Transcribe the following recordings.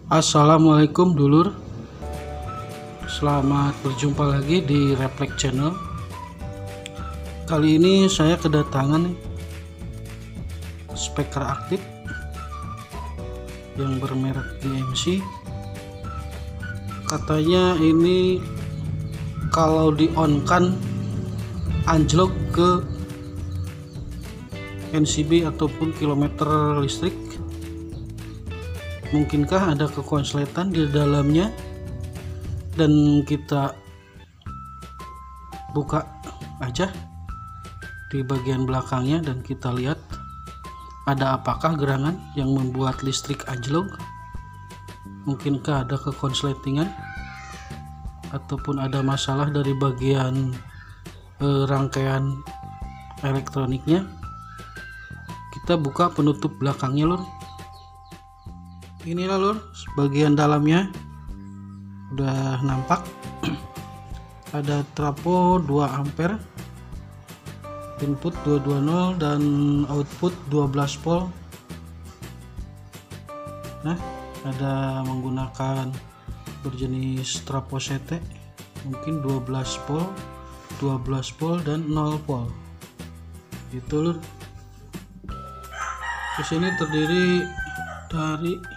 Assalamualaikum dulur, selamat berjumpa lagi di Reflect Channel. Kali ini saya kedatangan speaker aktif yang bermerek GMC. Katanya ini kalau di on kan anjlok ke NCB ataupun kilometer listrik. Mungkinkah ada kekonsletan di dalamnya? Dan kita buka aja di bagian belakangnya dan kita lihat ada apakah gerangan yang membuat listrik anjlok. Mungkinkah ada kekonsletingan ataupun ada masalah dari bagian rangkaian elektroniknya. Kita buka penutup belakangnya lur. Inilah lur, bagian dalamnya udah nampak. Ada trafo 2 ampere, input 220 dan output 12 volt. Nah, ada menggunakan berjenis trafo CT, mungkin 12 volt, 12 volt dan 0 volt. Gitu lur. Di sini terdiri dari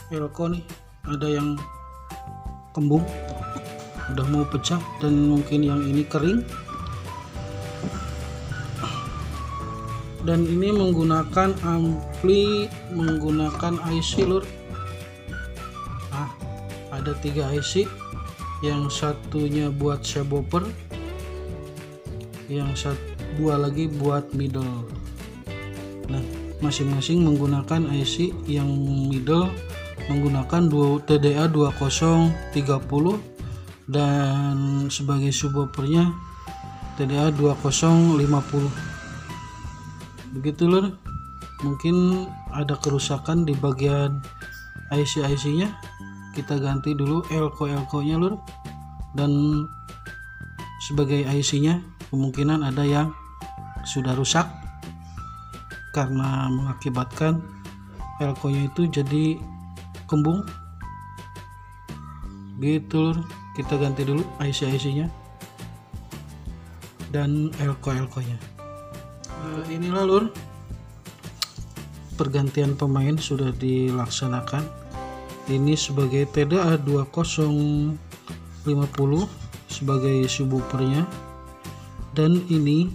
elko nih, ada yang kembung udah mau pecah dan mungkin yang ini kering, dan ini menggunakan ampli menggunakan IC lur. Nah, ada 3 IC, yang satunya buat subwoofer, yang dua lagi buat middle. Nah, masing-masing menggunakan IC. Yang middle menggunakan TDA 2030 dan sebagai subwoofernya TDA 2050. Begitu lur. Mungkin ada kerusakan di bagian IC-nya. Kita ganti dulu elko-elkonya lur. Dan sebagai IC-nya kemungkinan ada yang sudah rusak karena mengakibatkan elkonya itu jadi kembung. Gitu lur. Kita ganti dulu IC-nya dan elko-elkonya. Inilah lur, pergantian pemain sudah dilaksanakan. Ini sebagai TDA 2050 sebagai subwoofernya, dan ini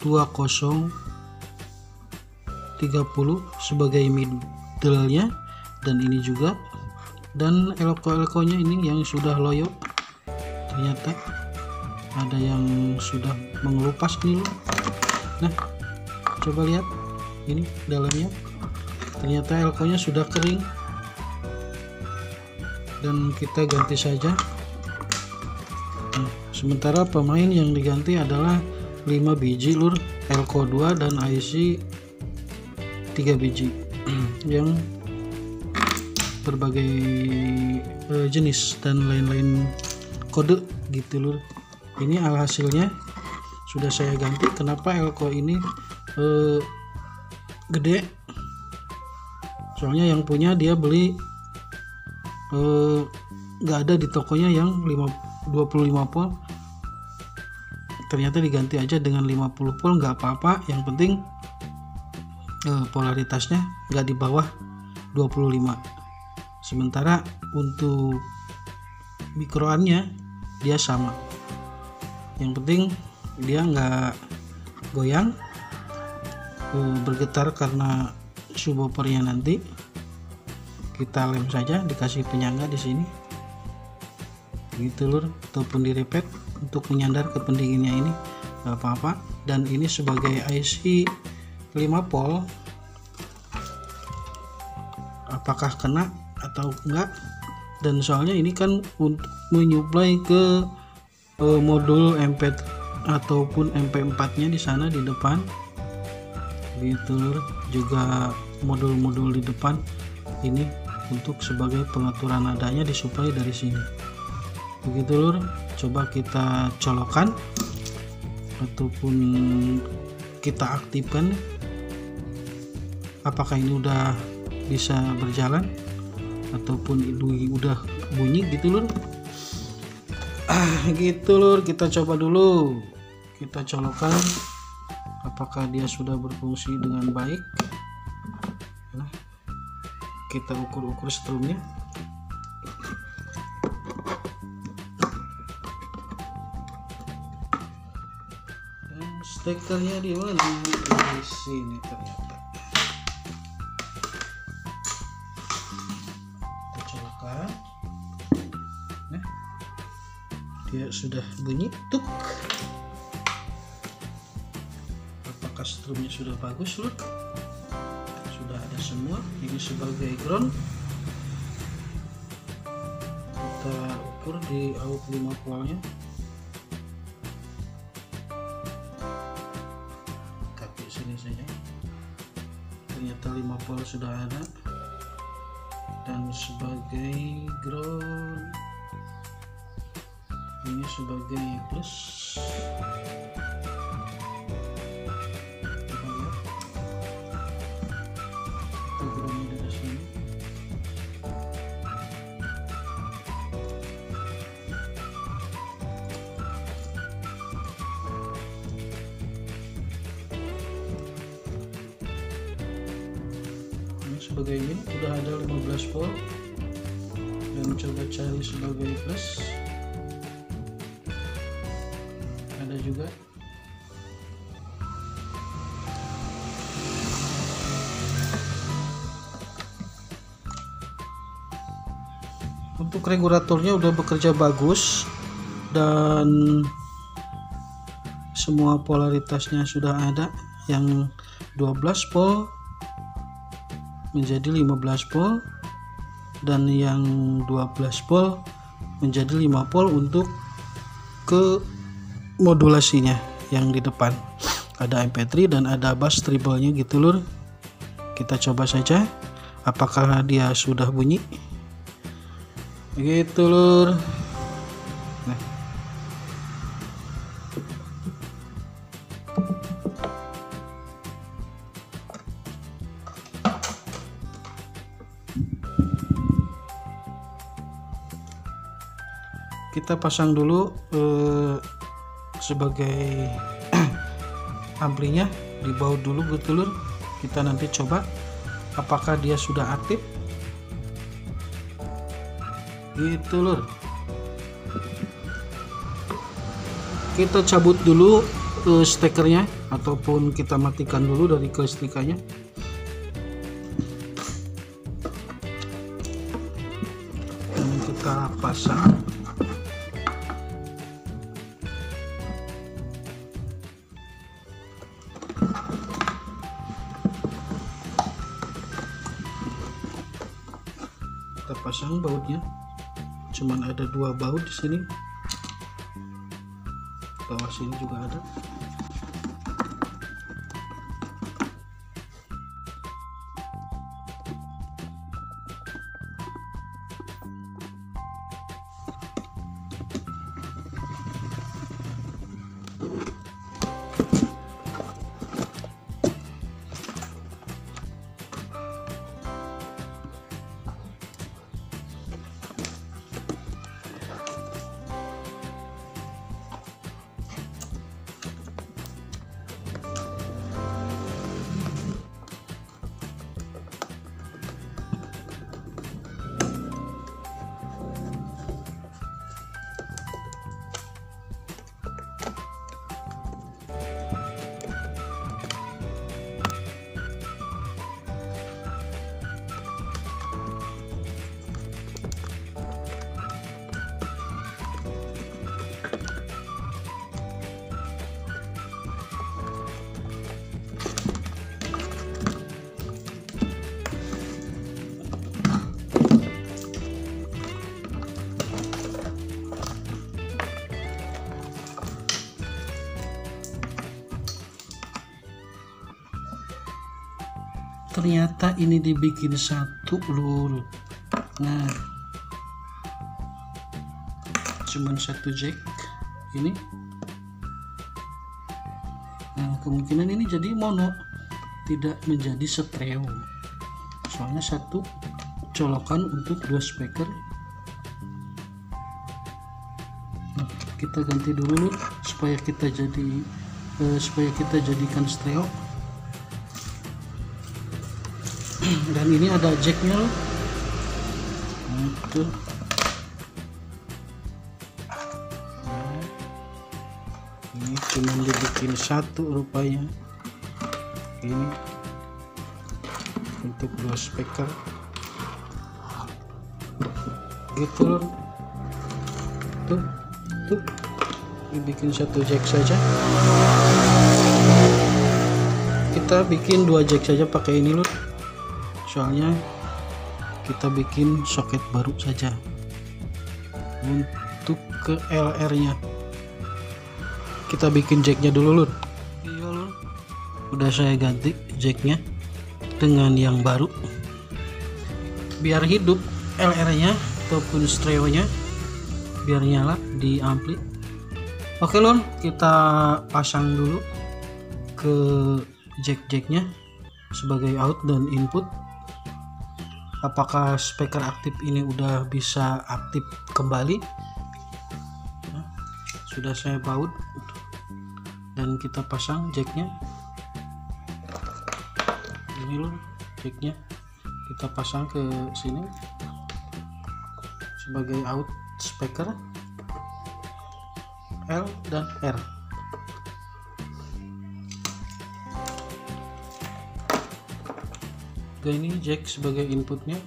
2030 sebagai middle-nya, dan ini juga, dan elko-elkonya ini yang sudah loyo. Ternyata ada yang sudah mengelupas nih loh. Nah, coba lihat ini dalamnya, ternyata elkonya sudah kering, dan kita ganti saja. Nah, sementara pemain yang diganti adalah 5 biji lur, elko 2 dan IC 3 biji yang berbagai jenis dan lain-lain kode gitu lur. Ini alhasilnya sudah saya ganti. Kenapa elko ini gede? Soalnya yang punya dia beli nggak ada di tokonya yang 25 volt. Ternyata diganti aja dengan 50 volt, nggak apa-apa. Yang penting polaritasnya nggak di bawah 25. Sementara untuk mikroannya dia sama. Yang penting dia nggak goyang, bergetar karena subwoofernya. Nanti kita lem saja, dikasih penyangga di sini gitu lur, ataupun direpet untuk menyandar ke pendinginnya, ini nggak apa-apa. Dan ini sebagai IC 5 volt, apakah kena atau enggak? Dan soalnya ini kan untuk menyuplai ke modul MP ataupun MP4 nya di sana di depan gitu lur. Juga modul-modul di depan ini untuk sebagai pengaturan nadanya disuplai dari sini. Begitu lur. Coba kita colokkan ataupun kita aktifkan. Apakah ini udah bisa berjalan? ataupun udah bunyi gitu lur. Gitu lur, kita coba dulu, kita colokkan apakah dia sudah berfungsi dengan baik. Nah, kita ukur-ukur strumnya. Dan stekernya di mana? Di sini ternyata. Kita colokkan. Nah, dia sudah bunyi tuk. Apakah strumnya sudah bagus lur? Sudah ada semua. Ini sebagai ground. Kita ukur di out 5 voltnya. Tapi sini saja. Ternyata 5 volt sudah ada. Dan sebagai ground, ini sebagai plus. Sebagai ini udah ada 15 volt, dan coba cari sebagai plus, ada juga. Untuk regulatornya udah bekerja bagus dan semua polaritasnya sudah ada, yang 12 volt menjadi 15 volt dan yang 12 volt menjadi 5 volt untuk ke modulasinya. Yang di depan ada MP3 dan ada bass treble-nya gitu lur. Kita coba saja apakah dia sudah bunyi gitu lur. Nah, kita pasang dulu sebagai amplinya di baut dulu gitu lur. Kita nanti coba apakah dia sudah aktif gitu lur. Kita cabut dulu stekernya ataupun kita matikan dulu dari kelistrikannya. Dan kita pasang. Kita pasang bautnya, cuman ada 2 baut di sini, bawah sini juga ada. Ternyata ini dibikin satu lur. Nah, cuman satu jack ini. Nah, kemungkinan ini jadi mono, tidak menjadi stereo. Soalnya satu colokan untuk dua speaker. Nah, kita ganti dulu supaya kita jadikan stereo. Dan ini ada jacknya loh. Tuh. Ini cuma dibikin satu rupanya. Ini untuk dua speaker gitu loh. Tuh dibikin satu jack saja. Kita bikin dua jack saja pakai ini loh, soalnya kita bikin soket baru saja. Untuk ke LR nya kita bikin jacknya dulu lur. Iya lur, udah saya ganti jacknya dengan yang baru biar hidup LR nya ataupun stereo nya, biar nyala di ampli. Oke lur, kita pasang dulu ke jack-jacknya sebagai out dan input. Apakah speaker aktif ini udah bisa aktif kembali? Nah, sudah saya baut dan kita pasang jacknya. Ini loh jacknya, kita pasang ke sini sebagai out speaker L dan R. Ini jack sebagai inputnya.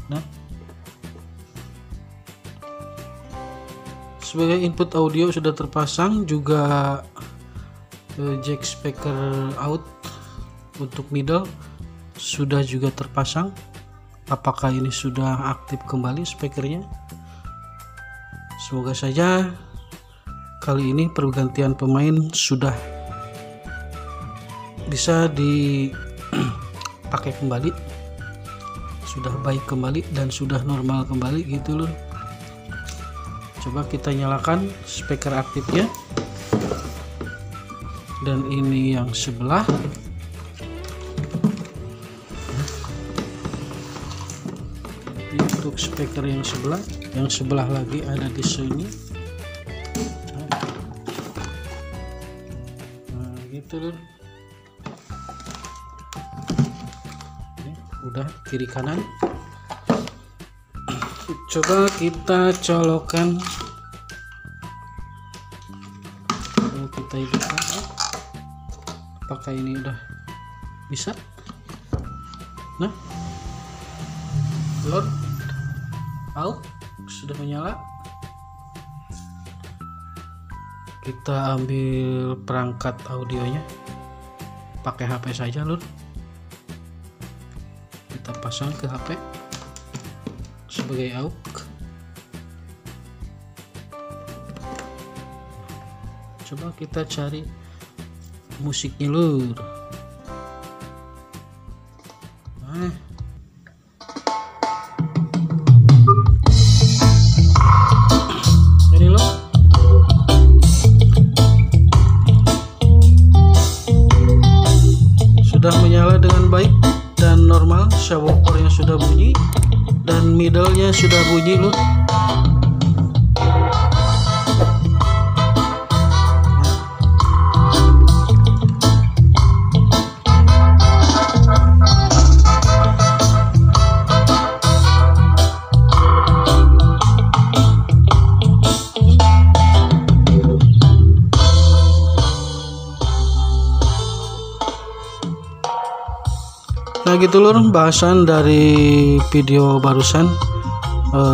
Nah, sebagai input audio sudah terpasang, juga jack speaker out untuk middle sudah juga terpasang. Apakah ini sudah aktif kembali speakernya? Semoga saja kali ini pergantian pemain sudah bisa dipakai kembali, sudah baik kembali dan sudah normal kembali gitu loh. Coba kita nyalakan speaker aktifnya, dan ini yang sebelah. Ini untuk speaker yang sebelah lagi ada di sini. Nah gitu loh. Udah kiri kanan. Coba kita colokan, kita hidupkan. Apakah ini udah bisa? Nah, load out sudah menyala. Kita ambil perangkat audionya, pakai HP saja lur. Kita pasang ke HP sebagai aux. Coba kita cari musiknya lur. Nah, ini loh. Sudah menyala dengan baik dan normal, subwoofernya sudah bunyi dan middle-nya sudah bunyi loh. Nah gitu lur, bahasan dari video barusan,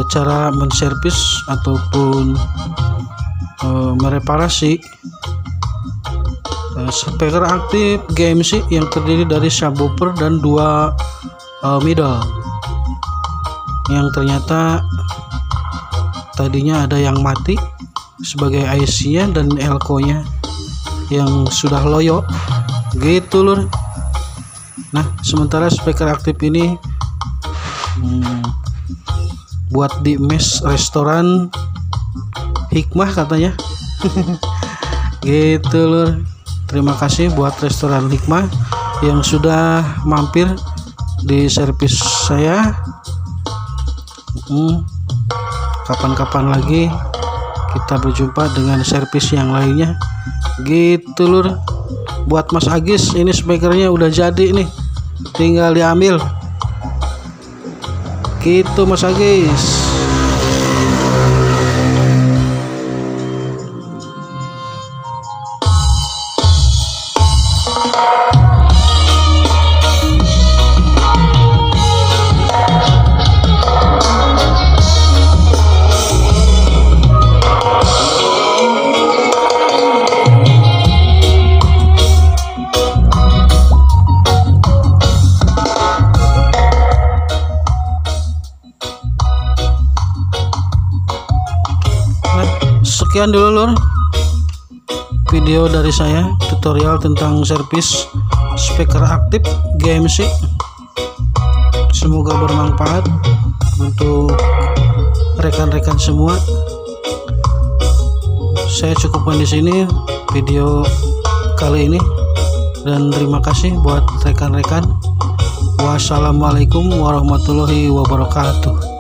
cara menservis ataupun mereparasi speaker aktif GMC yang terdiri dari subwoofer dan dua middle yang ternyata tadinya ada yang mati sebagai IC nya dan elko nya yang sudah loyo gitu lur. Nah, sementara speaker aktif ini buat di mes restoran Hikmah katanya. Gitu lur. Terima kasih buat restoran Hikmah yang sudah mampir di servis saya. Kapan-kapan lagi kita berjumpa dengan servis yang lainnya gitu lur. Buat Mas Agis, ini speakernya udah jadi nih, tinggal diambil gitu Mas Agis. Sekian dulu lur video dari saya, tutorial tentang servis speaker aktif GMC. Semoga bermanfaat untuk rekan-rekan semua. Saya cukupkan di sini video kali ini, dan terima kasih buat rekan-rekan. Wassalamualaikum warahmatullahi wabarakatuh.